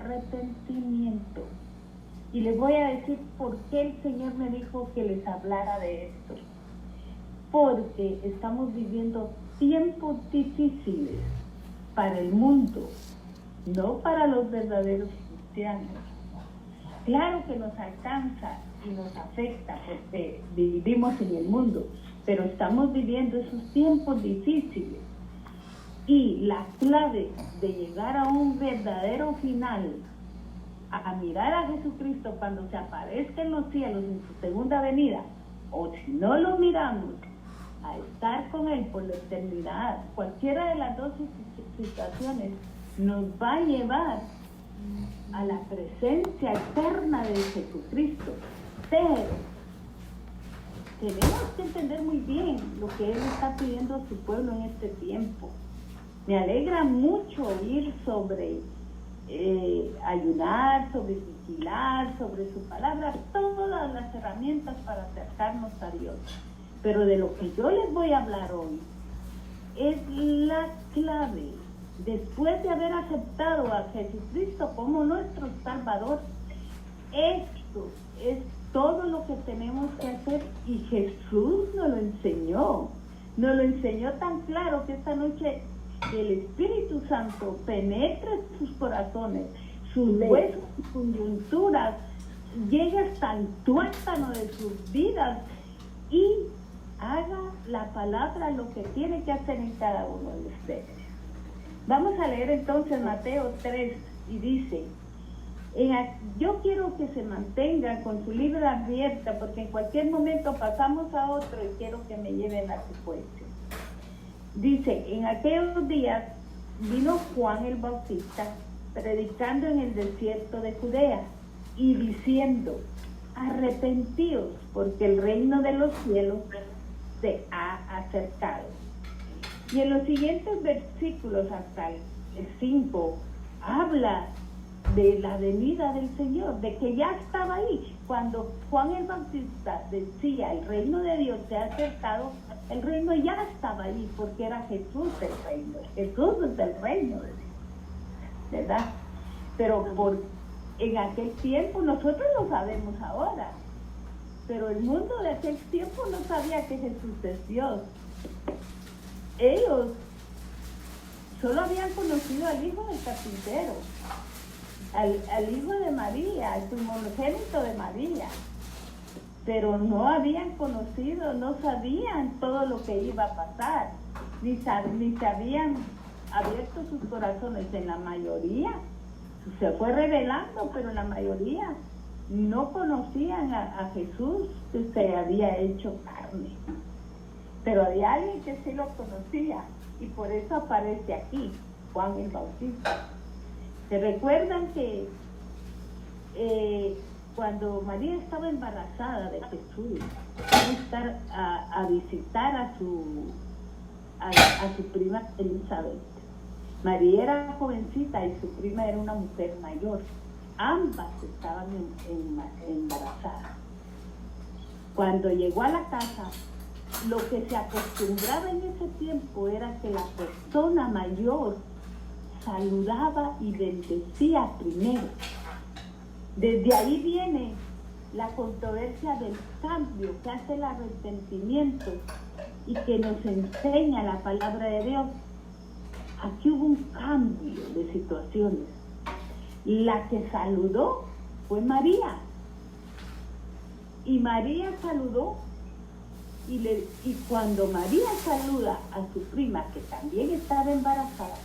arrepentimiento. Y les voy a decir por qué el Señor me dijo que les hablara de esto. Porque estamos viviendo tiempos difíciles para el mundo, no para los verdaderos cristianos. Claro que nos alcanza y nos afecta porque vivimos en el mundo, pero estamos viviendo esos tiempos difíciles. Y la clave de llegar a un verdadero final, a mirar a Jesucristo cuando se aparezca en los cielos en su segunda venida, o si no lo miramos, a estar con Él por la eternidad, cualquiera de las dos situaciones nos va a llevar a la presencia eterna de Jesucristo. Pero tenemos que entender muy bien lo que Él está pidiendo a su pueblo en este tiempo. Me alegra mucho oír sobre ayunar, sobre vigilar, sobre su palabra, todas las herramientas para acercarnos a Dios. Pero de lo que yo les voy a hablar hoy es la clave. Después de haber aceptado a Jesucristo como nuestro Salvador, esto es todo lo que tenemos que hacer, y Jesús nos lo enseñó. Nos lo enseñó tan claro que esta noche el Espíritu Santo penetre sus corazones, sus huesos, sus coyunturas, llegue hasta el tuétano de sus vidas y haga la palabra lo que tiene que hacer en cada uno de ustedes. Vamos a leer entonces Mateo 3 y dice: yo quiero que se mantengan con su libro abierta porque en cualquier momento pasamos a otro y quiero que me lleven la secuencia. Dice: en aquellos días vino Juan el Bautista predicando en el desierto de Judea y diciendo: arrepentíos porque el reino de los cielos se ha acercado. Y en los siguientes versículos hasta el 5 habla de la venida del Señor, de que ya estaba ahí. Cuando Juan el Bautista decía el reino de Dios se ha acercado, el reino ya estaba ahí porque era Jesús el reino. Jesús es el reino de Dios, ¿verdad? Pero en aquel tiempo, nosotros lo sabemos ahora, pero el mundo de aquel tiempo no sabía que Jesús es Dios. Ellos solo habían conocido al hijo del carpintero, al hijo de María, al primogénito de María, pero no habían conocido, no sabían todo lo que iba a pasar, ni se habían abierto sus corazones. En la mayoría se fue revelando, pero la mayoría no conocían a Jesús, que se había hecho carne. Pero había alguien que sí lo conocía, y por eso aparece aquí Juan el Bautista. ¿Se recuerdan que cuando María estaba embarazada de Jesús, fue a visitar a su prima Elizabeth? María era jovencita y su prima era una mujer mayor. Ambas estaban embarazadas. Cuando llegó a la casa, lo que se acostumbraba en ese tiempo era que la persona mayor saludaba y bendecía primero. Desde ahí viene la controversia del cambio que hace el arrepentimiento y que nos enseña la palabra de Dios. Aquí hubo un cambio de situaciones. La que saludó fue María. Y María saludó, y cuando María saluda a su prima, que también estaba embarazada,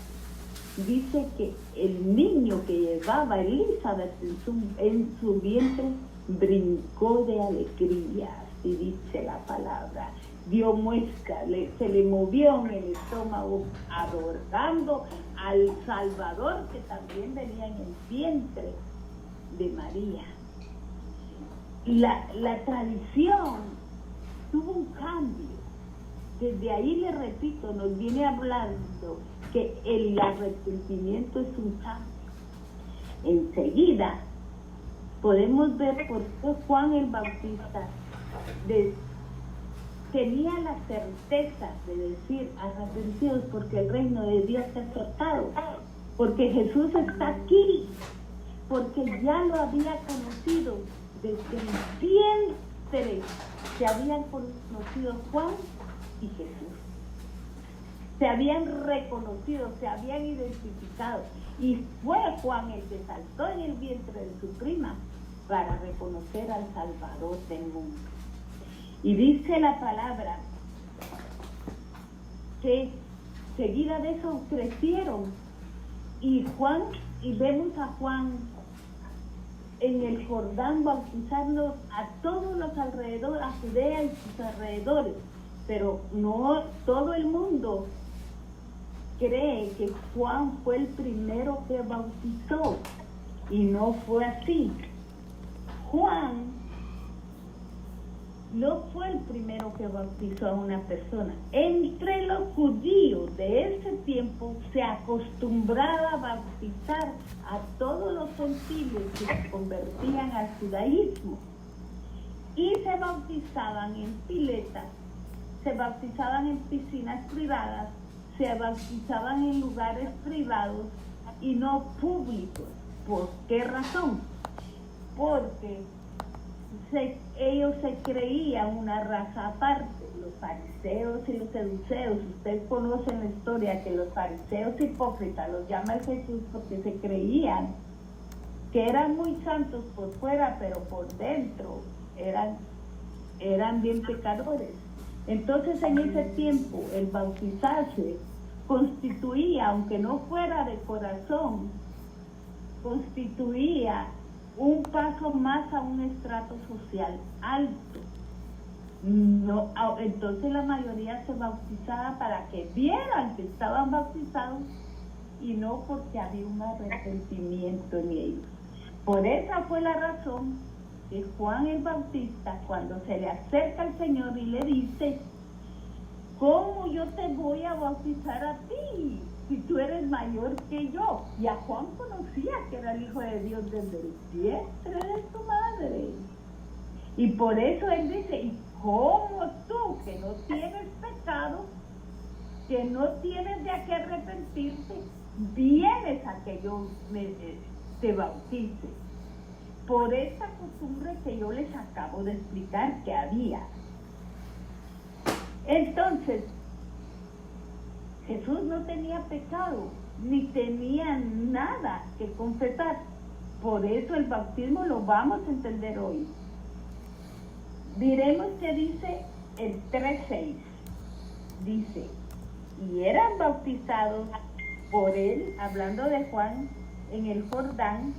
dice que el niño que llevaba Elizabeth en su vientre brincó de alegría, así dice la palabra. Dio muestra, se le movió en el estómago adorando al Salvador que también venía en el vientre de María. La tradición tuvo un cambio. Desde ahí, le repito, nos viene hablando que el arrepentimiento es un cambio. Enseguida podemos ver por qué Juan el Bautista tenía la certeza de decir: arrepentidos porque el reino de Dios se ha acercado, porque Jesús está aquí, porque ya lo había conocido desde el vientre. Se habían conocido Juan y Jesús. Se habían reconocido, se habían identificado. Y fue Juan el que saltó en el vientre de su prima para reconocer al Salvador del mundo. Y dice la palabra que seguida de eso crecieron. Y vemos a Juan en el Jordán bautizando a todos los alrededores, a Judea y sus alrededores. Pero no todo el mundo cree que Juan fue el primero que bautizó, y no fue así. Juan no fue el primero que bautizó a una persona. Entre los judíos de ese tiempo se acostumbraba a bautizar a todos los gentiles que se convertían al judaísmo, y se bautizaban en piletas, se bautizaban en piscinas privadas, se bautizaban en lugares privados y no públicos. ¿Por qué razón? Porque ellos se creían una raza aparte, los fariseos y los saduceos. Ustedes conocen la historia que los fariseos hipócritas los llama el Jesús porque se creían que eran muy santos por fuera, pero por dentro eran bien pecadores. Entonces, en ese tiempo, el bautizarse constituía, aunque no fuera de corazón, constituía un paso más a un estrato social alto. Entonces la mayoría se bautizaba para que vieran que estaban bautizados y no porque había un arrepentimiento en ellos. Por esa fue la razón que Juan el Bautista, cuando se le acerca al Señor y le dice: ¿cómo yo te voy a bautizar a ti si tú eres mayor que yo? Y a Juan conocía que era el Hijo de Dios desde el vientre de su madre. Y por eso él dice: ¿y cómo tú, que no tienes pecado, que no tienes de a qué arrepentirte, vienes a que yo te bautice? Por esta costumbre que yo les acabo de explicar que había. Entonces, Jesús no tenía pecado, ni tenía nada que confesar. Por eso el bautismo lo vamos a entender hoy. Diremos que dice el 3:6. Dice: y eran bautizados por él, hablando de Juan, en el Jordán,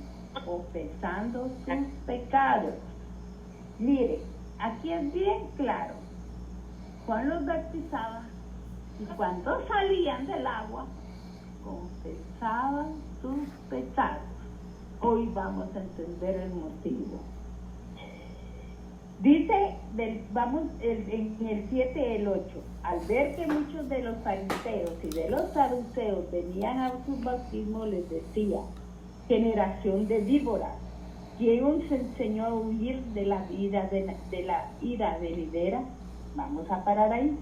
confesando sus pecados. Mire, aquí es bien claro. Juan los bautizaba y cuando salían del agua confesaban sus pecados. Hoy vamos a entender el motivo. Dice, en el 7 el 8, al ver que muchos de los fariseos y de los saduceos venían a sus bautismos, les decía: generación de víboras, ¿quién os enseñó a huir de la ira venidera? Vamos a parar ahí.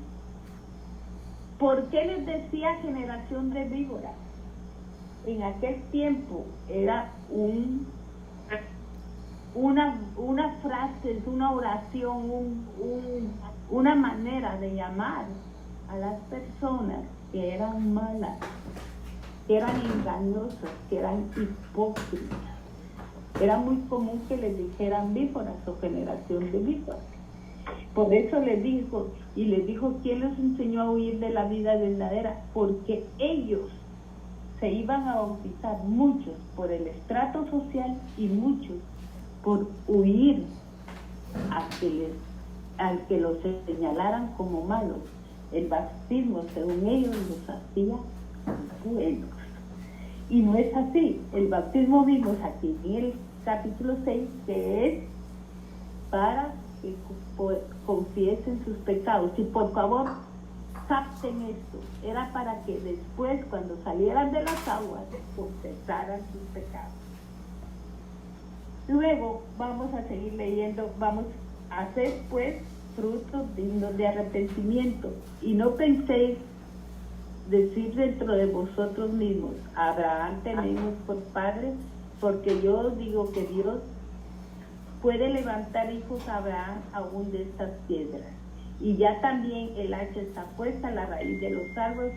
¿Por qué les decía generación de víboras? En aquel tiempo era una frase, una oración, una manera de llamar a las personas que eran malas, que eran engañosas, que eran hipócritas. Era muy común que les dijeran víboras o generación de víboras. Por eso les dijo, ¿quién les enseñó a huir de la vida verdadera? Porque ellos se iban a bautizar, muchos por el estrato social y muchos por huir al que los señalaran como malos. El bautismo, según ellos, los hacía buenos. Y no es así. El bautismo vimos aquí en el capítulo 6 que es para que confiesen sus pecados. Y por favor, capten esto. Era para que después, cuando salieran de las aguas, confesaran sus pecados. Luego vamos a seguir leyendo, vamos a hacer pues frutos dignos de arrepentimiento. Y no penséis decir dentro de vosotros mismos: Abraham tenemos por padre. porque yo digo que Dios puede levantar hijos a Abraham aún de estas piedras. Y ya también el hacha está puesta a la raíz de los árboles,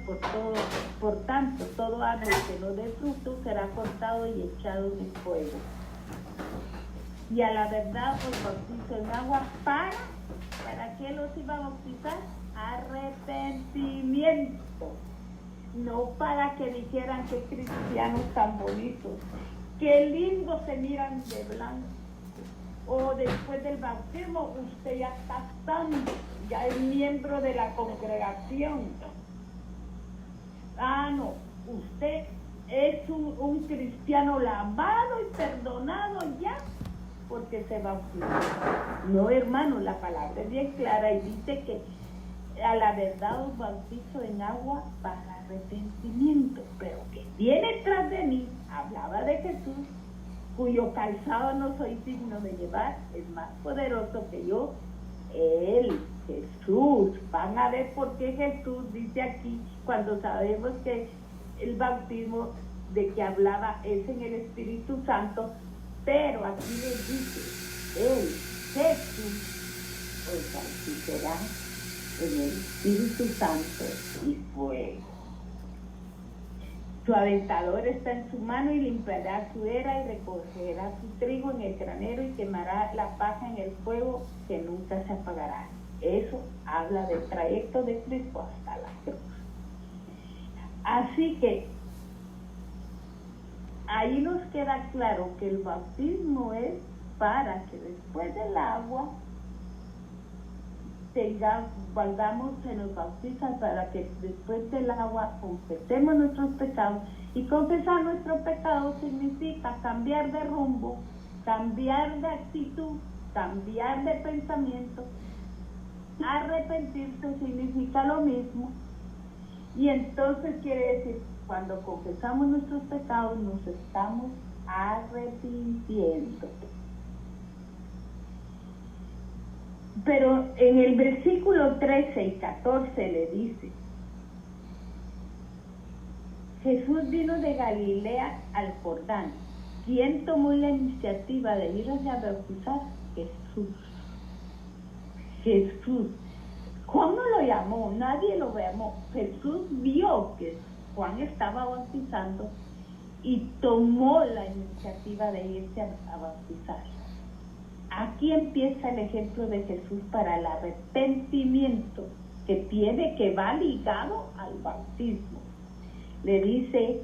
por tanto, todo árbol que no dé fruto será cortado y echado en el fuego. Y a la verdad os bautizo en agua ¿para qué los iba a bautizar? Arrepentimiento. No para que dijeran que cristianos tan bonitos, qué lindos se miran de blanco. O después del bautismo usted ya está santo, ya es miembro de la congregación. No, usted es un cristiano lavado y perdonado ya porque se bautizó. No, hermano, la palabra es bien clara y dice que a la verdad os bautizo en agua para arrepentimiento, pero que viene tras de mí, hablaba de Jesús, cuyo calzado no soy digno de llevar, es más poderoso que yo, Él, Jesús. Van a ver por qué Jesús dice aquí, cuando sabemos que el bautismo de que hablaba es en el Espíritu Santo, pero aquí les dice, Él, Jesús, os bautizará en el Espíritu Santo y fuego. Su aventador está en su mano y limpiará su era y recogerá su trigo en el granero y quemará la paja en el fuego que nunca se apagará. Eso habla del trayecto de Cristo hasta la cruz. Así que ahí nos queda claro que el bautismo es para que después del agua se nos bautiza, para que después del agua confesemos nuestros pecados, y confesar nuestros pecados significa cambiar de rumbo, cambiar de actitud, cambiar de pensamiento. Arrepentirse significa lo mismo, y entonces quiere decir, cuando confesamos nuestros pecados nos estamos arrepintiendo. Pero en el versículo 13 y 14 le dice, Jesús vino de Galilea al Jordán. ¿Quién tomó la iniciativa de ir a bautizar? Jesús. Juan no lo llamó, nadie lo llamó. Jesús vio que Juan estaba bautizando y tomó la iniciativa de irse a bautizar. Aquí empieza el ejemplo de Jesús para el arrepentimiento que va ligado al bautismo. Le dice,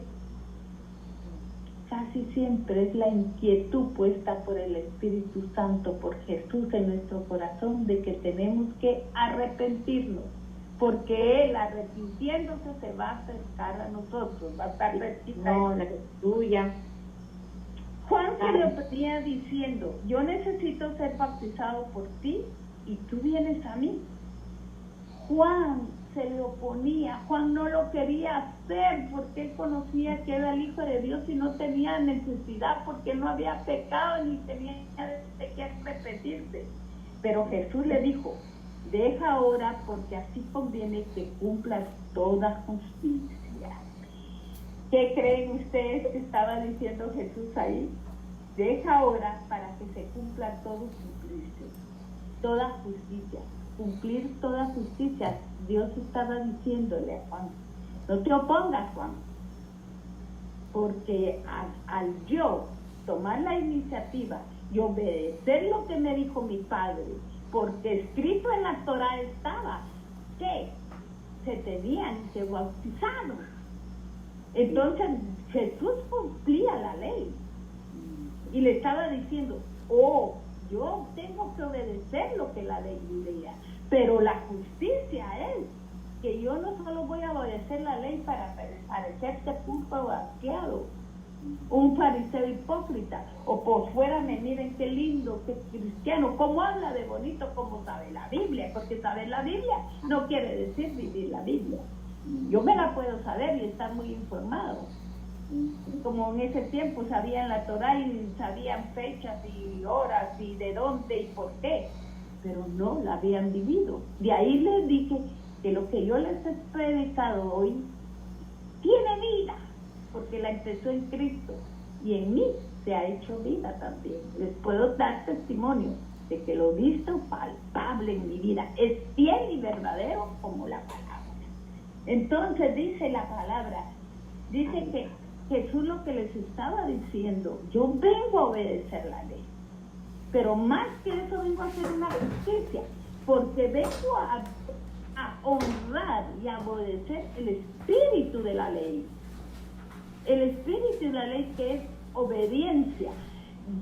casi siempre es la inquietud puesta por el Espíritu Santo, por Jesús en nuestro corazón, de que tenemos que arrepentirnos, porque Él, arrepintiéndose, se va a acercar a nosotros, va a estar cerquita. No, la tuya. Juan se le venía diciendo, yo necesito ser bautizado por ti y tú vienes a mí. Juan se le oponía, Juan no lo quería hacer porque él conocía que era el Hijo de Dios y no tenía necesidad, porque no había pecado ni tenía de qué arrepentirse. Pero Jesús le dijo, deja ahora porque así conviene que cumplas toda justicia. ¿Qué creen ustedes que estaba diciendo Jesús ahí? Deja ahora para que se cumpla todo toda justicia. Cumplir toda justicia. Dios estaba diciéndole a Juan, no te opongas, Juan, porque al yo tomar la iniciativa y obedecer lo que me dijo mi padre, porque escrito en la Torá estaba que se tenían que bautizar. Entonces Jesús cumplía la ley y le estaba diciendo, yo tengo que obedecer lo que la ley diría, pero la justicia es que yo no solo voy a obedecer la ley para parecer sepulcro vaciado, un fariseo hipócrita, o por fuera me miren qué lindo, qué cristiano, cómo habla de bonito, cómo sabe la Biblia, porque saber la Biblia no quiere decir vivir la Biblia. Yo me la puedo saber y estar muy informado, como en ese tiempo sabían la Torá y sabían fechas y horas y de dónde y por qué, pero no la habían vivido. De ahí les dije que lo que yo les he predicado hoy tiene vida, porque la empezó en Cristo y en mí se ha hecho vida también. Les puedo dar testimonio de que lo visto palpable en mi vida es fiel y verdadero como la palabra. Entonces dice la palabra, dice que Jesús lo que les estaba diciendo, yo vengo a obedecer la ley, pero más que eso vengo a hacer una justicia, porque vengo a honrar y a obedecer el espíritu de la ley. El espíritu de la ley, que es obediencia.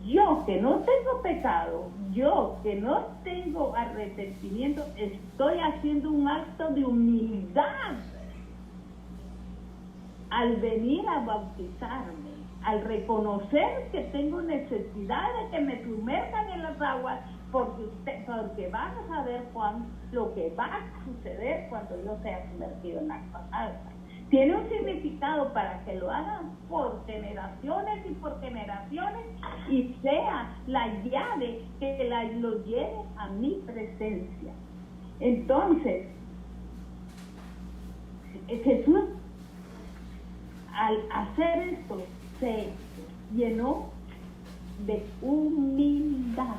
Yo que no tengo pecado, yo que no tengo arrepentimiento, estoy haciendo un acto de humildad al venir a bautizarme, al reconocer que tengo necesidad de que me sumerjan en las aguas, porque van a saber, Juan, lo que va a suceder cuando yo sea sumergido en aguas altas. Tiene un significado para que lo hagan por generaciones y por generaciones, y sea la llave que los lleve a mi presencia. Entonces, Jesús, al hacer esto, se llenó de humildad.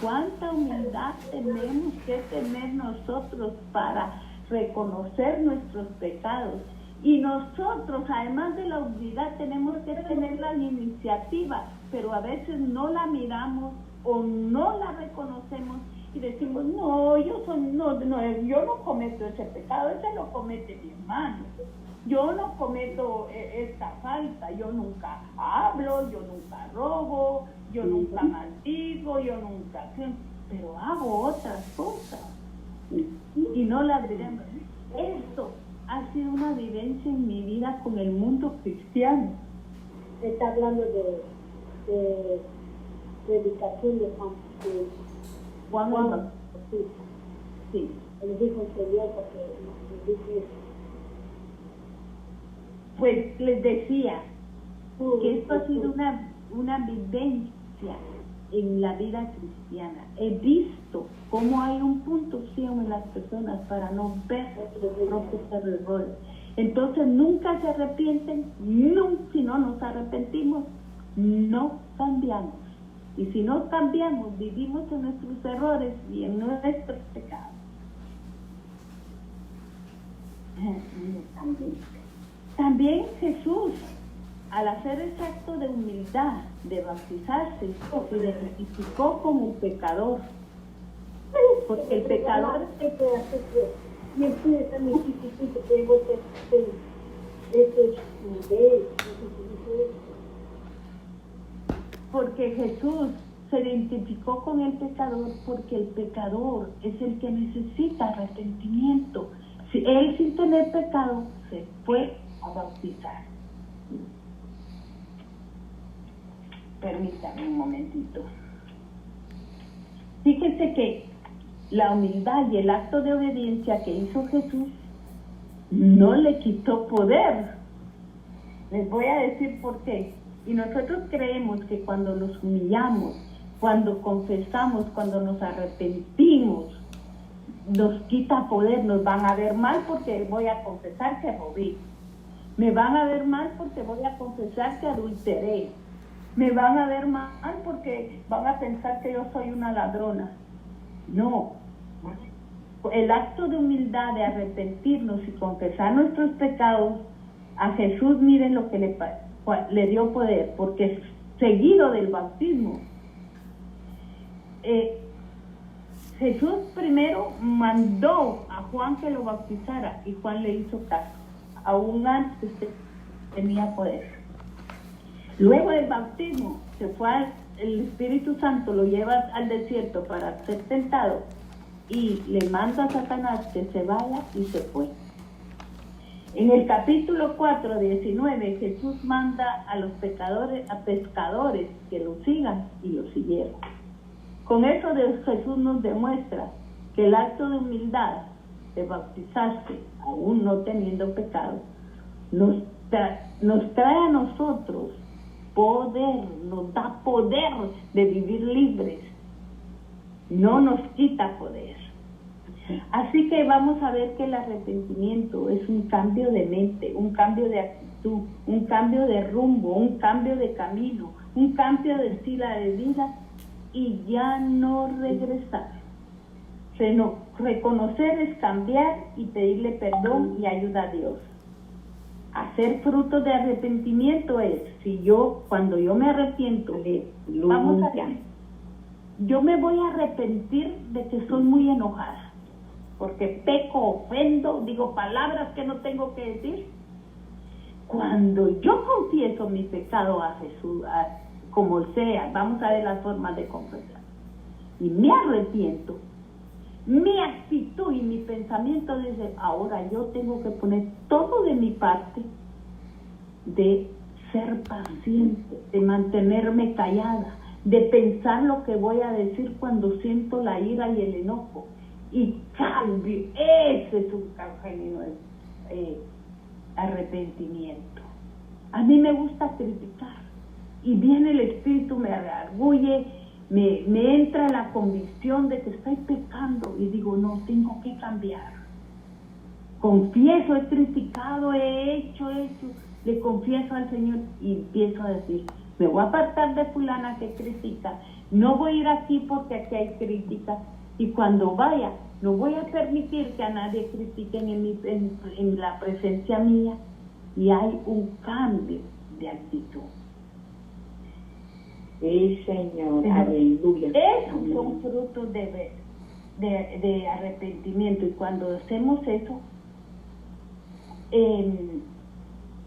¿Cuánta humildad tenemos que tener nosotros para reconocer nuestros pecados? Y nosotros, además de la humildad, tenemos que tener la iniciativa, pero a veces no la miramos o no la reconocemos y decimos, yo no cometo ese pecado, ese lo comete mi hermano. Yo no cometo esta falta, yo nunca hablo, yo nunca robo, yo nunca maldigo, pero hago otras cosas y no las diremos. Esto ha sido una vivencia en mi vida con el mundo cristiano. Está hablando de predicación de Juan Bautista. Sí. Él dijo el Señor porque nos dice eso. Pues les decía que esto ha sido una vivencia en la vida cristiana. He visto cómo hay un punto ciego en las personas para no ver los propios errores. Entonces nunca se arrepienten, si no nos arrepentimos, no cambiamos. Y si no cambiamos, vivimos en nuestros errores y en nuestros pecados. También Jesús, al hacer ese acto de humildad, de bautizarse, se identificó como un pecador. Porque el pecador... Y ustedes también chiquitito, tengo porque Jesús se identificó con el pecador, porque el pecador es el que necesita arrepentimiento. Si él, sin tener pecado, se fue a bautizar. Permítame un momentito. Fíjense que la humildad y el acto de obediencia que hizo Jesús no le quitó poder. Les voy a decir por qué. Y nosotros creemos que cuando nos humillamos, cuando confesamos, cuando nos arrepentimos, nos quita poder. Nos van a ver mal porque voy a confesar que robé. Me van a ver mal porque voy a confesar que adulteré. Me van a ver mal porque van a pensar que yo soy una ladrona. No. El acto de humildad, de arrepentirnos y confesar nuestros pecados, a Jesús, miren lo que le dio poder, porque seguido del bautismo, Jesús primero mandó a Juan que lo bautizara y Juan le hizo caso, aún antes tenía poder. Luego del bautismo se fue el Espíritu Santo, lo lleva al desierto para ser tentado y le manda a Satanás que se vaya y se fue. En el capítulo 4, 19, Jesús manda a los pescadores que lo sigan y lo siguieron. Con eso Jesús nos demuestra que el acto de humildad de bautizarse, aún no teniendo pecado, nos trae a nosotros poder, nos da poder de vivir libres, no nos quita poder. Así que vamos a ver que el arrepentimiento es un cambio de mente, un cambio de actitud, un cambio de rumbo, un cambio de camino, un cambio de estilo de vida y ya no regresar. Reconocer es cambiar y pedirle perdón y ayuda a Dios. Hacer fruto de arrepentimiento es, cuando yo me arrepiento, vamos a ver, yo me voy a arrepentir de que soy muy enojada, porque peco, ofendo, digo palabras que no tengo que decir. Cuando yo confieso mi pecado a Jesús, como sea, vamos a ver las formas de confesar, y me arrepiento, mi actitud y mi pensamiento dice, ahora yo tengo que poner todo de mi parte, de ser paciente, de mantenerme callada, de pensar lo que voy a decir cuando siento la ira y el enojo, y cambio. Ese es un genuino arrepentimiento. A mí me gusta criticar, y viene el espíritu, me redarguye, me entra la convicción de que estoy pecando y digo, no, tengo que cambiar. Confieso, he criticado, he hecho, le confieso al Señor y empiezo a decir, me voy a apartar de fulana que critica, no voy a ir aquí porque aquí hay crítica, y cuando vaya, no voy a permitir que a nadie critiquen en la presencia mía, y hay un cambio de actitud. Señor, aleluya. Esos son frutos de arrepentimiento, y cuando hacemos eso,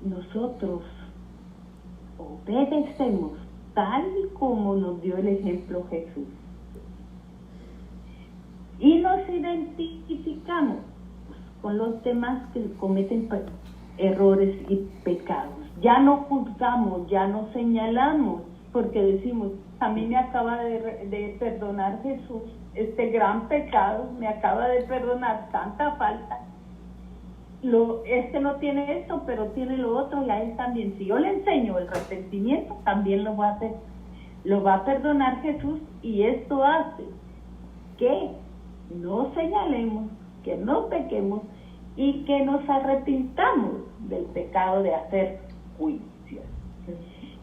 nosotros obedecemos tal y como nos dio el ejemplo Jesús, y nos identificamos con los demás que cometen errores y pecados. Ya no juzgamos, ya no señalamos, porque decimos, a mí me acaba de perdonar Jesús este gran pecado, me acaba de perdonar tanta falta, este no tiene esto, pero tiene lo otro, y a él también. Si yo le enseño el arrepentimiento, también lo va a hacer, lo va a perdonar Jesús, y esto hace que no señalemos, que no pequemos, y que nos arrepintamos del pecado de hacer juicios.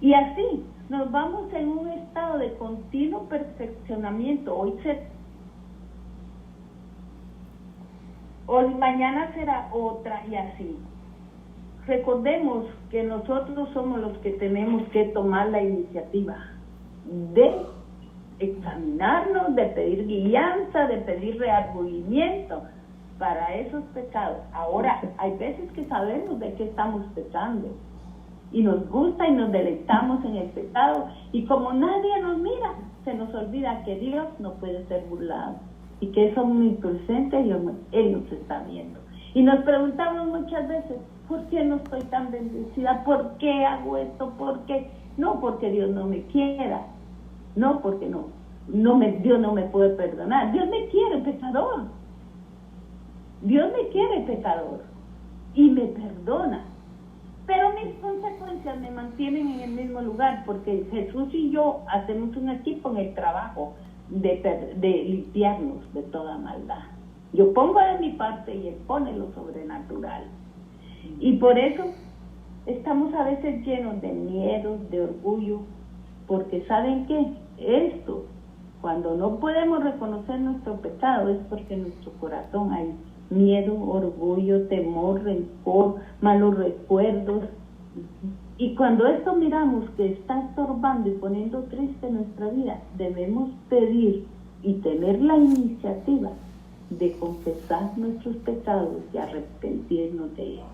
Y así nos vamos en un estado de continuo perfeccionamiento. Hoy mañana será otra, y así. Recordemos que nosotros somos los que tenemos que tomar la iniciativa de examinarnos, de pedir guianza, de pedir reargüimiento para esos pecados. Ahora, hay veces que sabemos de qué estamos pecando, y nos gusta y nos deleitamos en el pecado, y como nadie nos mira, se nos olvida que Dios no puede ser burlado, y que es omnipresente y Él nos está viendo. Y nos preguntamos muchas veces, ¿por qué no estoy tan bendecida? ¿Por qué hago esto? ¿Por qué? No porque Dios no me quiera, no porque Dios no me puede perdonar. Dios me quiere pecador, Dios me quiere pecador y me perdona, pero mis consecuencias me mantienen en el mismo lugar, porque Jesús y yo hacemos un equipo en el trabajo de limpiarnos de toda maldad. Yo pongo de mi parte y Él pone lo sobrenatural, y por eso estamos a veces llenos de miedo, de orgullo, porque ¿saben qué? Esto, cuando no podemos reconocer nuestro pecado, es porque en nuestro corazón hay miedo, orgullo, temor, rencor, malos recuerdos. Y cuando esto miramos que está estorbando y poniendo triste nuestra vida, debemos pedir y tener la iniciativa de confesar nuestros pecados y arrepentirnos de ellos.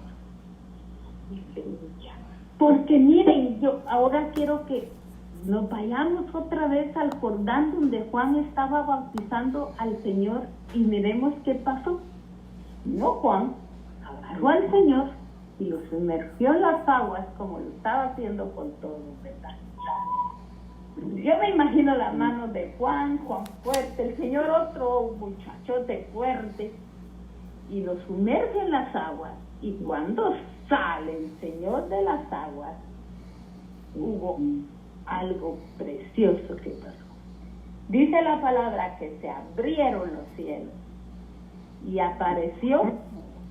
Porque miren, yo ahora quiero que nos vayamos otra vez al Jordán, donde Juan estaba bautizando al Señor, y miremos qué pasó. No, Juan agarró al Señor y lo sumergió en las aguas, como lo estaba haciendo con todos, ¿verdad? Yo me imagino las manos de Juan fuerte, el Señor otro muchachote fuerte, y lo sumerge en las aguas, y cuando sale el Señor de las aguas, hubo algo precioso que pasó. Dice la palabra que se abrieron los cielos, y apareció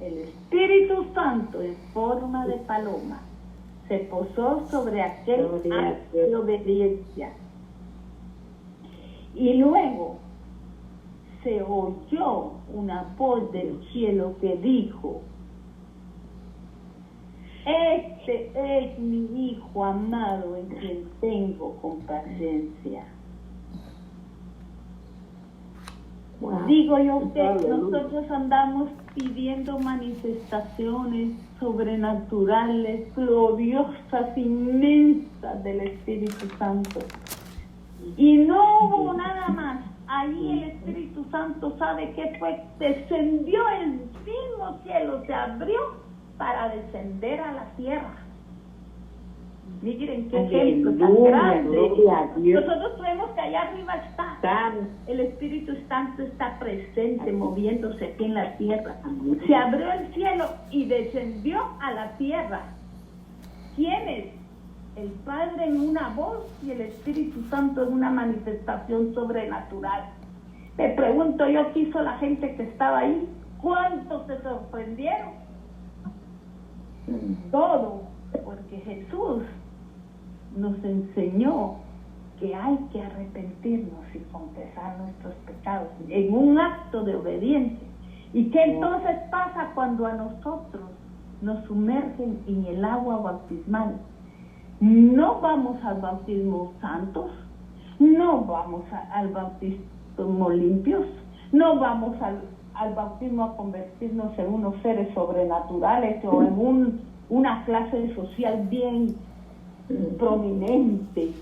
el Espíritu Santo en forma de paloma. Se posó sobre aquel acto de obediencia. Y luego se oyó una voz del cielo que dijo: este es mi Hijo amado en quien tengo complacencia. Wow. Digo yo que nosotros andamos pidiendo manifestaciones sobrenaturales, gloriosas, inmensas del Espíritu Santo. Y no hubo nada más. Ahí el Espíritu Santo, ¿sabe qué fue? Descendió el mismo cielo, se abrió para descender a la tierra. Miren qué ejemplo tan grande. Nosotros creemos que allá arriba está. El Espíritu Santo está presente, moviéndose aquí en la tierra. Se abrió el cielo y descendió a la tierra. ¿Quién es? El Padre en una voz y el Espíritu Santo en una manifestación sobrenatural. Me pregunto yo, ¿qué hizo la gente que estaba ahí? ¿Cuántos se sorprendieron? Todo, porque Jesús nos enseñó que hay que arrepentirnos y confesar nuestros pecados en un acto de obediencia. ¿Y qué entonces pasa cuando a nosotros nos sumergen en el agua bautismal? No vamos al bautismo santos, no vamos al bautismo limpios, no vamos al bautismo a convertirnos en unos seres sobrenaturales o en una clase social bien prominente.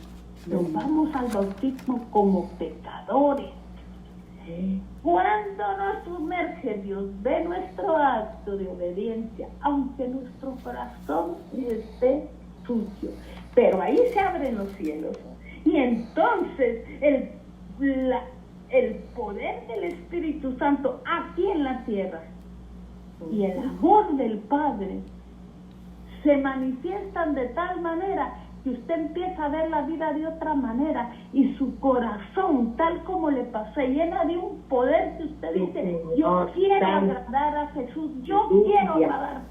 Nos vamos al bautismo como pecadores. Cuando nos sumerge Dios, ve nuestro acto de obediencia, aunque nuestro corazón esté sucio, pero ahí se abren los cielos y entonces el poder del Espíritu Santo aquí en la tierra y el amor del Padre se manifiestan de tal manera que usted empieza a ver la vida de otra manera y su corazón, tal como le pasé, llena de un poder que usted dice: yo quiero agradar a Jesús, yo quiero agradar,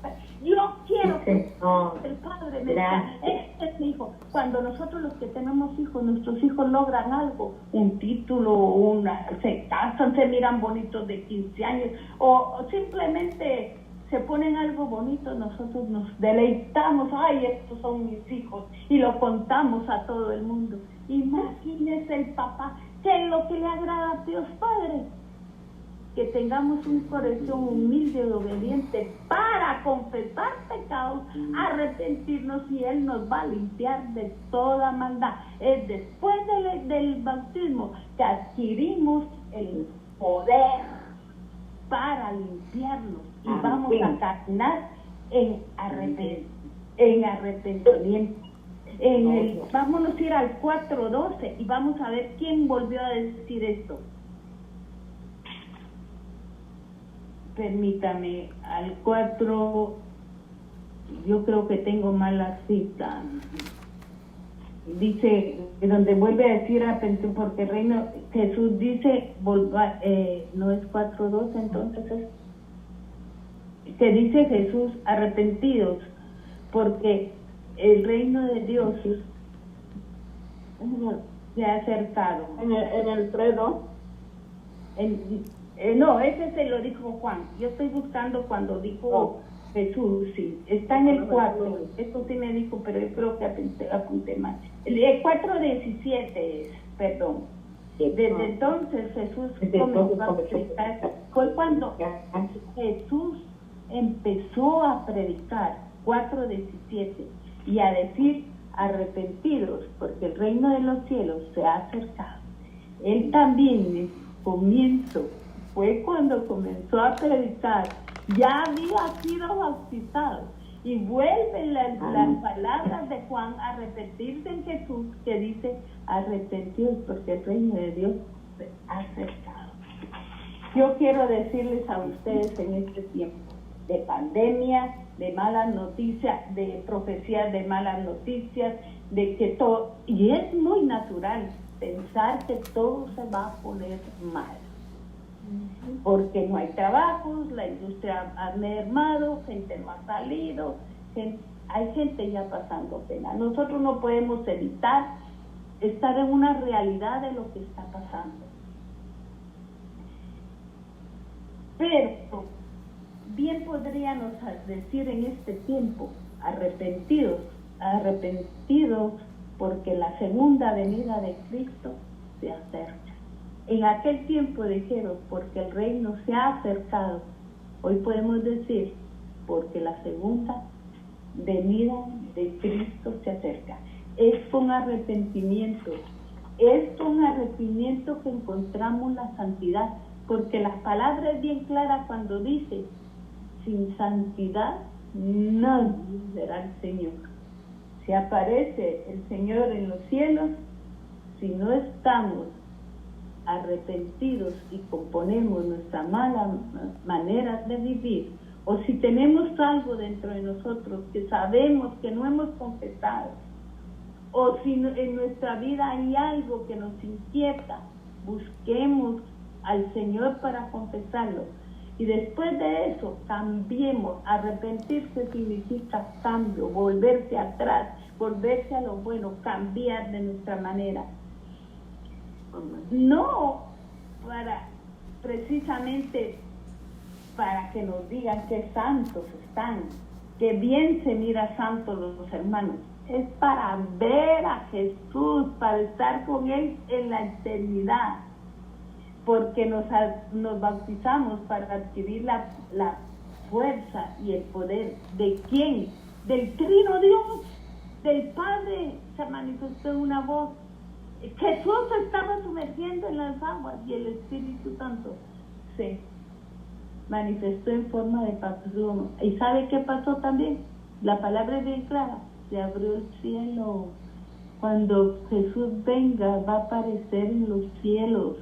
yo quiero que el Padre me diga: este es mi hijo. Cuando nosotros, los que tenemos hijos, nuestros hijos logran algo, un título, se casan, se miran bonitos de 15 años o simplemente se ponen algo bonito, nosotros nos deleitamos: ay, estos son mis hijos, y lo contamos a todo el mundo. Imagínese el papá, ¿qué es lo que le agrada a Dios Padre? Que tengamos un corazón humilde y obediente para confesar pecados, arrepentirnos, y Él nos va a limpiar de toda maldad. Es después del bautismo que adquirimos el poder para limpiarnos y vamos a caminar en arrepentimiento. Vámonos a ir al 4:12 y vamos a ver quién volvió a decir esto. Permítame, al 4, yo creo que tengo mala cita. Dice, donde vuelve a decir arrepentir, porque el reino, Jesús dice, no es 4:12, entonces es que dice Jesús: arrepentidos, porque el reino de Dios se ha acercado. En el 3:2. No, ese se lo dijo Juan. Yo estoy buscando cuando dijo Jesús, sí. Está en el 4. Esto sí me dijo, pero yo creo que apunté mal. El 4:17 es, perdón. Desde entonces Jesús comenzó a predicar. Fue cuando Jesús empezó a predicar, 4:17, y a decir: arrepentidos, porque el reino de los cielos se ha acercado. Él también, comienzo, fue cuando comenzó a predicar, ya había sido bautizado, y vuelven las palabras de Juan: arrepentirse en Jesús, que dice: arrepentidos, porque el reino de Dios se ha acercado. Yo quiero decirles a ustedes en este tiempo de pandemia, de malas noticias, de profecías de malas noticias, de que todo, y es muy natural pensar que todo se va a poner mal. porque no hay trabajos, la industria ha mermado, gente no ha salido, hay gente ya pasando pena. Nosotros no podemos evitar estar en una realidad de lo que está pasando. Pero bien podríamos decir en este tiempo, arrepentidos porque la segunda venida de Cristo se acerca. En aquel tiempo dijeron, porque el reino se ha acercado. Hoy podemos decir, porque la segunda venida de Cristo se acerca. Es con arrepentimiento. Es con arrepentimiento que encontramos la santidad. Porque la palabra es bien clara cuando dice, sin santidad nadie verá al Señor. Si aparece el Señor en los cielos, si no estamos arrepentidos y componemos nuestra mala manera de vivir, o si tenemos algo dentro de nosotros que sabemos que no hemos confesado, o si en nuestra vida hay algo que nos inquieta, busquemos al Señor para confesarlo. Y después de eso, cambiemos. Arrepentirse significa cambio, volverse atrás, volverse a lo bueno, cambiar de nuestra manera. No precisamente para que nos digan qué santos están, qué bien se mira santos los hermanos. Es para ver a Jesús, para estar con Él en la eternidad. Porque nos bautizamos para adquirir la fuerza y el poder. ¿De quién? Del Trino Dios, del Padre. Se manifestó una voz. Jesús se estaba sumergiendo en las aguas y el Espíritu Santo se manifestó en forma de paloma. ¿Y sabe qué pasó también? La palabra es bien clara. Se abrió el cielo. Cuando Jesús venga, va a aparecer en los cielos.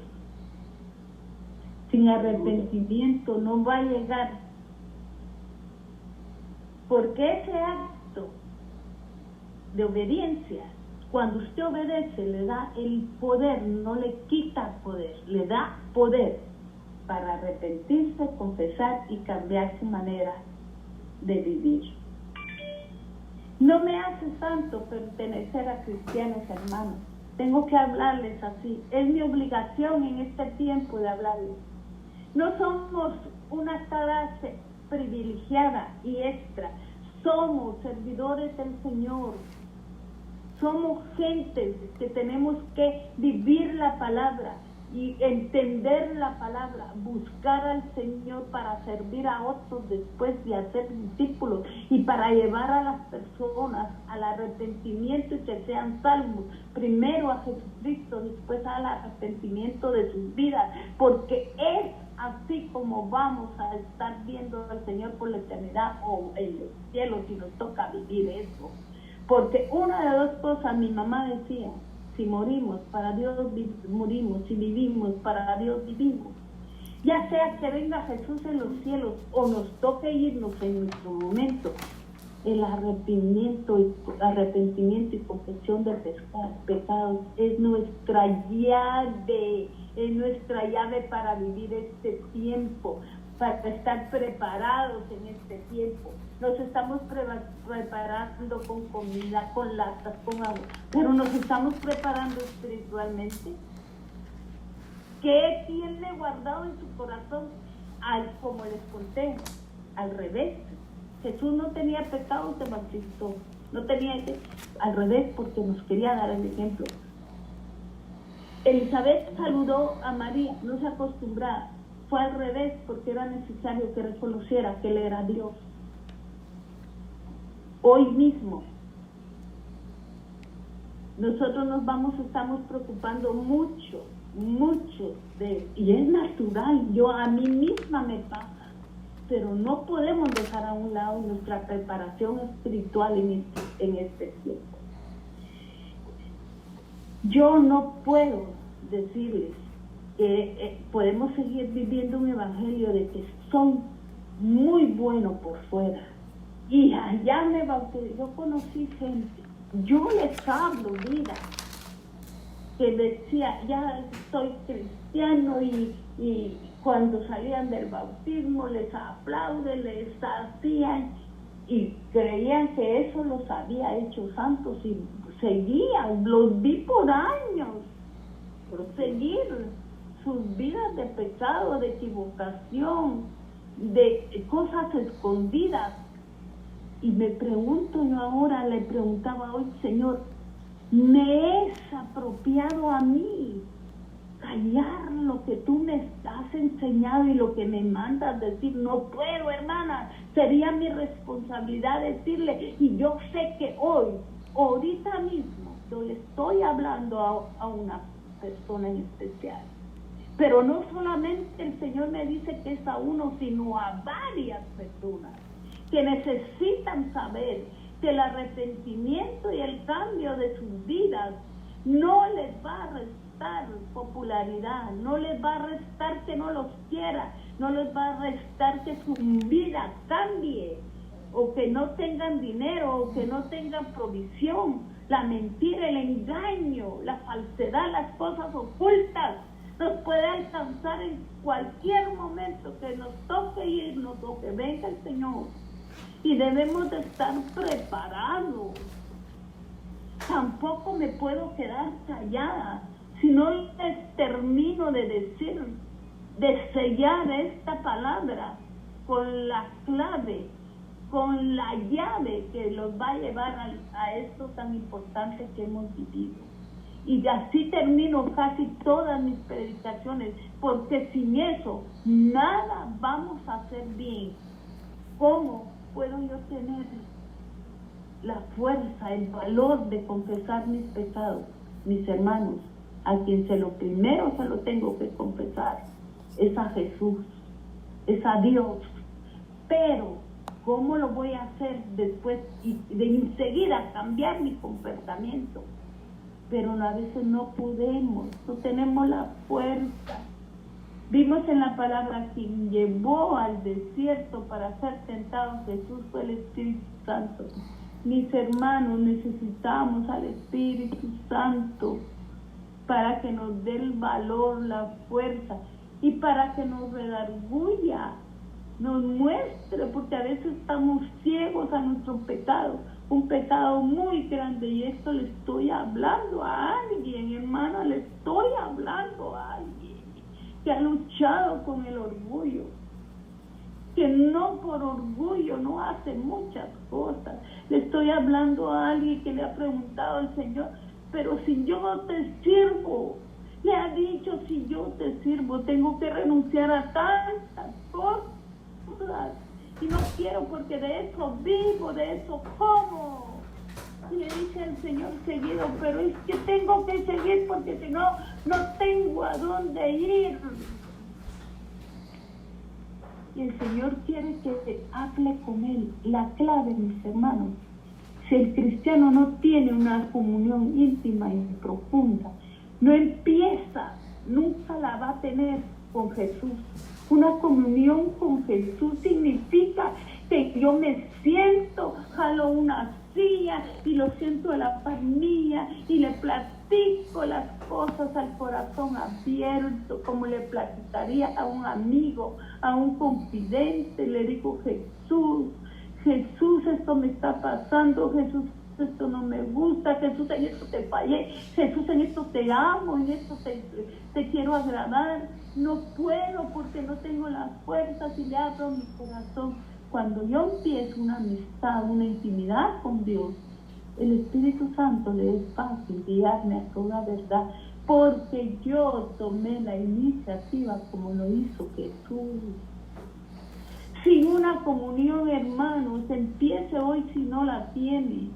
Sin arrepentimiento no va a llegar. Porque ese acto de obediencia, cuando usted obedece, le da el poder, no le quita poder, le da poder para arrepentirse, confesar y cambiar su manera de vivir. No me hace santo pertenecer a cristianos hermanos. Tengo que hablarles así. Es mi obligación en este tiempo de hablarles. No somos una clase privilegiada y extra. Somos servidores del Señor. Somos gentes que tenemos que vivir la palabra y entender la palabra, buscar al Señor para servir a otros después de hacer discípulos y para llevar a las personas al arrepentimiento y que sean salvos, primero a Jesucristo, después al arrepentimiento de sus vidas, porque es así como vamos a estar viendo al Señor por la eternidad o en los cielos si nos toca vivir eso. Porque una de dos cosas, mi mamá decía, si morimos, para Dios morimos, si vivimos, para Dios vivimos. Ya sea que venga Jesús en los cielos o nos toque irnos en nuestro momento, el arrepentimiento y confesión de pecados es nuestra llave para vivir este tiempo, para estar preparados en este tiempo. Nos estamos preparando con comida, con latas, con agua, pero nos estamos preparando espiritualmente. ¿Qué tiene guardado en su corazón? Como les conté, al revés. Jesús no tenía pecado, se bautizó. No tenía al revés, porque nos quería dar el ejemplo. Elizabeth saludó a María, no se acostumbraba. Fue al revés, porque era necesario que reconociera que Él era Dios. Hoy mismo, nosotros estamos preocupando mucho y es natural, a mí misma me pasa, pero no podemos dejar a un lado nuestra preparación espiritual en este tiempo. Yo no puedo decirles que podemos seguir viviendo un evangelio de que son muy buenos por fuera. Y allá me bauticé, yo conocí gente, yo les hablo vida, que decía, ya soy cristiano, y cuando salían del bautismo les aplauden, les hacían, y creían que eso los había hecho santos, y seguían, los vi por años, por seguir sus vidas de pecado, de equivocación, de cosas escondidas. Y me pregunto yo ahora, le preguntaba hoy, Señor, ¿me es apropiado a mí callar lo que tú me has enseñado y lo que me mandas decir? No puedo, hermana, sería mi responsabilidad decirle, y yo sé que hoy, ahorita mismo, yo le estoy hablando a una persona en especial. Pero no solamente el Señor me dice que es a uno, sino a varias personas que necesitan saber que el arrepentimiento y el cambio de sus vidas no les va a restar popularidad, no les va a restar que no los quiera, no les va a restar que su vida cambie, o que no tengan dinero, o que no tengan provisión. La mentira, el engaño, la falsedad, las cosas ocultas nos puede alcanzar en cualquier momento que nos toque irnos o que venga el Señor. Y debemos de estar preparados. Tampoco me puedo quedar callada si no les termino de decir, de sellar esta palabra con la clave, con la llave que los va a llevar a esto tan importante que hemos vivido. Y así termino casi todas mis predicaciones, porque sin eso nada vamos a hacer bien. ¿Cómo puedo yo tener la fuerza, el valor de confesar mis pecados? Mis hermanos, a quien primero se lo tengo que confesar es a Jesús, es a Dios. Pero ¿cómo lo voy a hacer después y de enseguida cambiar mi comportamiento? Pero a veces no podemos, no tenemos la fuerza. Vimos en la palabra, quien llevó al desierto para ser tentado Jesús fue el Espíritu Santo. Mis hermanos, necesitamos al Espíritu Santo para que nos dé el valor, la fuerza, y para que nos redarguya, nos muestre, porque a veces estamos ciegos a nuestro pecado, un pecado muy grande. Y esto le estoy hablando a alguien, hermana, le estoy hablando a alguien que ha luchado con el orgullo, que no por orgullo no hace muchas cosas. Le estoy hablando a alguien que le ha preguntado al Señor, pero si yo no te sirvo, le ha dicho, si yo te sirvo, tengo que renunciar a tantas cosas, y no quiero, porque de eso vivo, de eso como. Y le dice al Señor seguido, pero es que tengo que seguir, porque si no, no tengo a dónde ir. Y el Señor quiere que hable con Él. La clave, mis hermanos, si el cristiano no tiene una comunión íntima y profunda, no empieza, nunca la va a tener con Jesús. Una comunión con Jesús significa que yo me siento, jalo una silla y lo siento en la par mía y le platico las cosas al corazón abierto, como le platicaría a un amigo, a un confidente. Le digo, Jesús, esto me está pasando, Jesús, esto no me gusta, Jesús, en esto te fallé, Jesús, en esto te amo, en esto te quiero agradar, no puedo porque no tengo las fuerzas, y le abro mi corazón. Cuando yo empiezo una amistad, una intimidad con Dios, el Espíritu Santo le es fácil guiarme a toda verdad, porque yo tomé la iniciativa como lo hizo Jesús. Sin una comunión, hermanos, empiece hoy si no la tiene.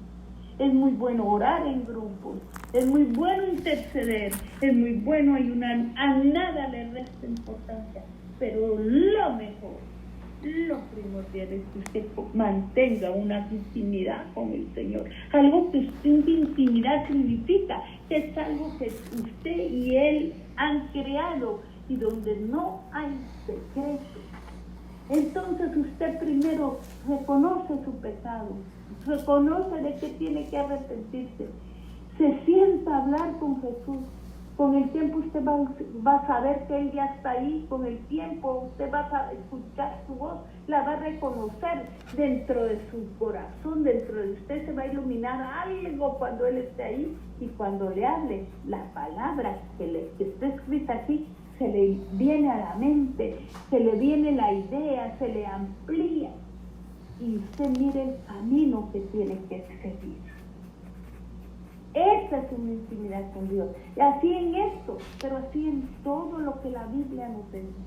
Es muy bueno orar en grupos, es muy bueno interceder, es muy bueno ayunar, a nada le resta importancia, pero lo mejor, lo primordial es que usted mantenga una intimidad con el Señor. Algo que usted, intimidad significa que es algo que usted y Él han creado y donde no hay secreto. Entonces usted primero reconoce su pecado, reconoce de que tiene que arrepentirse, se sienta a hablar con Jesús Con el tiempo usted va a saber que Él ya está ahí. Con el tiempo usted va a escuchar su voz, la va a reconocer dentro de su corazón, dentro de usted se va a iluminar algo cuando Él esté ahí. Y cuando le hable, la palabra que está escrita aquí, se le viene a la mente, se le viene la idea, se le amplía. Y usted mire el camino que tiene que seguir. Esa es una intimidad con Dios. Y así en esto, pero así en todo lo que la Biblia nos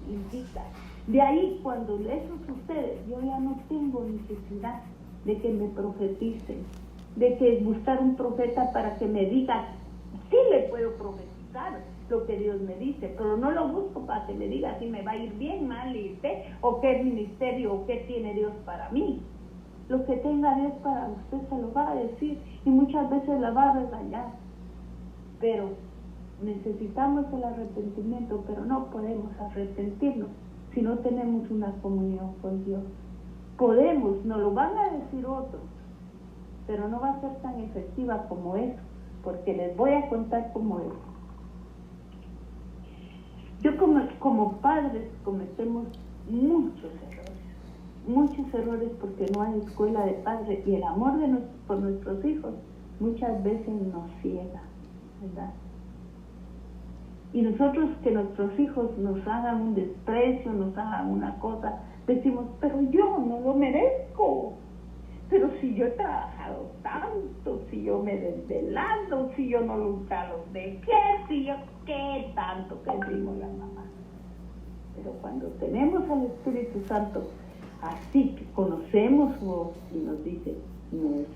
indica. De ahí, cuando eso sucede, yo ya no tengo necesidad de que me profeticen, de que buscar un profeta para que me diga, sí le puedo profetizar lo que Dios me dice, pero no lo busco para que me diga si me va a ir bien, mal, o qué ministerio, o qué tiene Dios para mí. Lo que tenga Dios para usted se lo va a decir y muchas veces la va a regañar. Pero necesitamos el arrepentimiento, pero no podemos arrepentirnos si no tenemos una comunión con Dios. Podemos, nos lo van a decir otros, pero no va a ser tan efectiva como eso, porque les voy a contar cómo es. Yo como padres cometemos muchos errores porque no hay escuela de padres y el amor por nuestros hijos muchas veces nos ciega, ¿verdad? Y nosotros que nuestros hijos nos hagan un desprecio, nos hagan una cosa, decimos, pero yo no lo merezco. Pero si yo he trabajado tanto, si yo me he desvelado, si yo no nunca los dejé, si yo qué tanto que decimos la mamá. Pero cuando tenemos al Espíritu Santo, así que conocemos su voz y nos dice, no es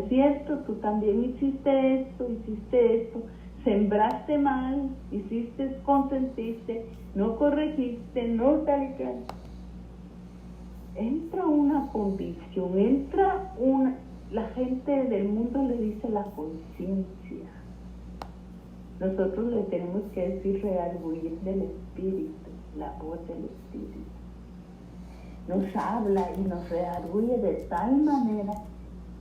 cierto, tú también hiciste esto, sembraste mal, consentiste, no corregiste, no tal y tal. Entra una convicción, la gente del mundo le dice la conciencia. Nosotros le tenemos que decir redarguir del Espíritu, la voz del Espíritu. Nos habla y nos redarguye de tal manera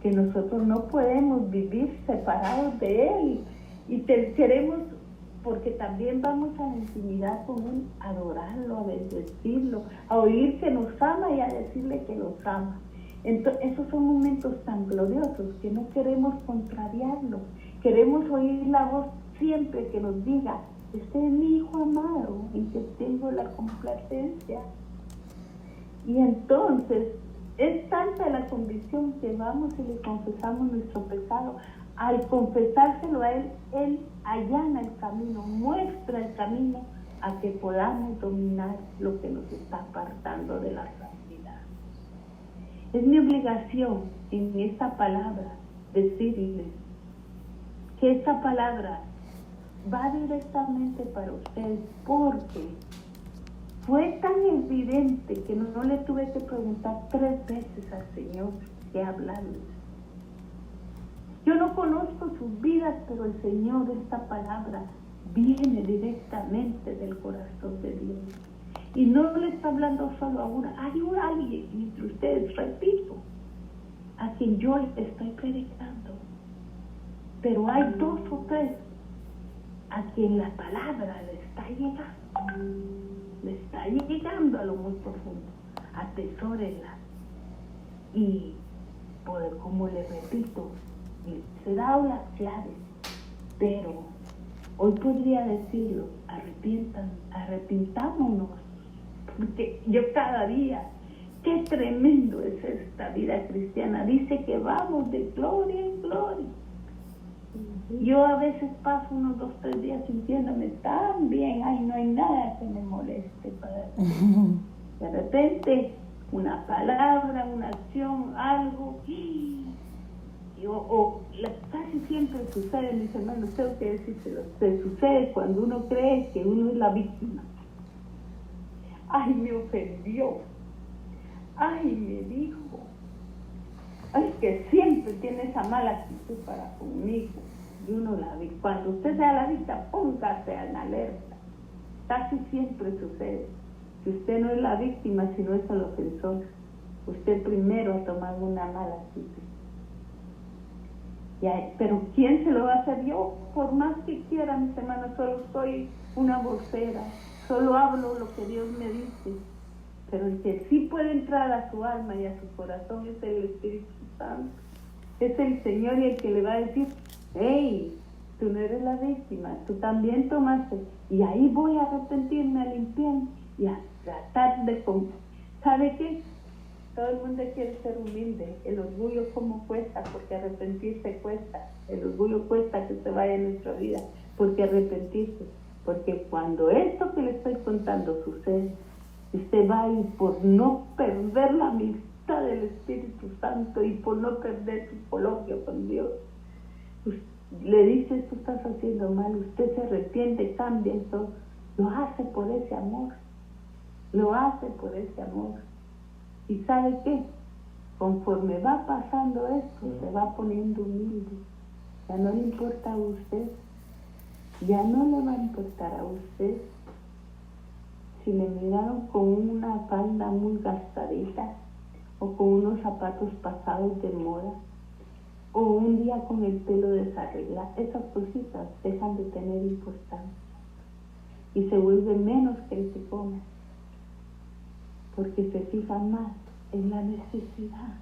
que nosotros no podemos vivir separados de Él. Y queremos, porque también vamos a la intimidad con Él, a adorarlo, a bendecirlo, a oír que nos ama y a decirle que nos ama. Entonces, esos son momentos tan gloriosos que no queremos contrariarlo. Queremos oír la voz siempre que nos diga, este es mi hijo amado, en que tengo la complacencia. Y entonces, es tanta la convicción que vamos y le confesamos nuestro pecado. Al confesárselo a Él, Él allana el camino, muestra el camino a que podamos dominar lo que nos está apartando de la santidad. Es mi obligación en esta palabra decirles que esta palabra va directamente para ustedes, porque fue tan evidente que no le tuve que preguntar 3 veces al Señor qué hablarles. Yo no conozco sus vidas, pero el Señor, esta palabra, viene directamente del corazón de Dios. Y no le está hablando solo a una. Hay alguien entre ustedes, repito, a quien yo le estoy predicando. Pero hay 2 o 3 a quien la palabra le está llegando. Le está llegando a lo muy profundo. Atesórenla. Y, como le repito, se da las claves, pero hoy podría decirlo, arrepintámonos, porque yo cada día, qué tremendo es esta vida cristiana, dice que vamos de gloria en gloria. Yo a veces paso unos 2 o 3 días sintiéndome tan bien, ay, no hay nada que me moleste para decir. De repente, una palabra, una acción, algo, casi siempre sucede, mis hermanos, tengo que decírselo, sucede cuando uno cree que uno es la víctima. Ay, me ofendió, ay, me dijo, ay, que siempre tiene esa mala actitud para conmigo. Y uno cuando usted sea la víctima, póngase en alerta. Casi siempre sucede que usted no es la víctima, sino es el ofensor. Usted primero ha tomado una mala actitud. Pero ¿quién se lo va a hacer? Yo, por más que quiera, mis hermanos, solo soy una vocera, solo hablo lo que Dios me dice. Pero el que sí puede entrar a su alma y a su corazón es el Espíritu Santo. Es el Señor y el que le va a decir, hey, tú no eres la víctima, tú también tomaste. Y ahí voy a arrepentirme, a limpiarme y a tratar de... ¿Sabe qué? Todo el mundo quiere ser humilde. El orgullo cómo cuesta, porque arrepentirse cuesta. El orgullo cuesta que se vaya en nuestra vida, porque arrepentirse. Porque cuando esto que le estoy contando sucede, usted va y por no perder la amistad del Espíritu Santo y por no perder su coloquio con Dios, le dice, esto estás haciendo mal, usted se arrepiente, cambia eso, lo hace por ese amor, lo hace por ese amor. ¿Y sabe qué? Conforme va pasando esto, se va poniendo humilde, ya no le importa a usted, ya no le va a importar a usted si le miraron con una falda muy gastadita o con unos zapatos pasados de moda o un día con el pelo desarreglado. Esas cositas dejan de tener importancia y se vuelve menos criticona porque se fija más en la necesidad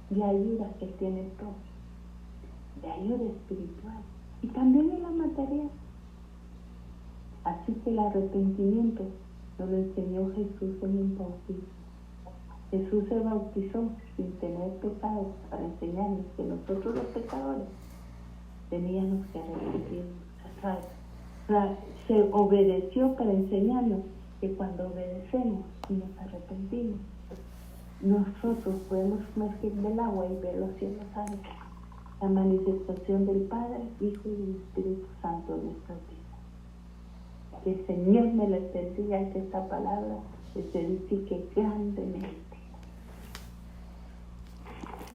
de ayuda que tiene todo, de ayuda espiritual y también en la material. Así que el arrepentimiento nos lo enseñó Jesús en el bautismo. Jesús se bautizó sin tener pecado para enseñarnos que nosotros los pecadores teníamos que arrepentirnos. Se obedeció para enseñarnos que cuando obedecemos y nos arrepentimos, nosotros podemos sumergir del agua y ver los cielos abiertos, la manifestación del Padre, Hijo y del Espíritu Santo en nuestras vidas. Que el Señor me les bendiga y que esta palabra les edifique grandemente.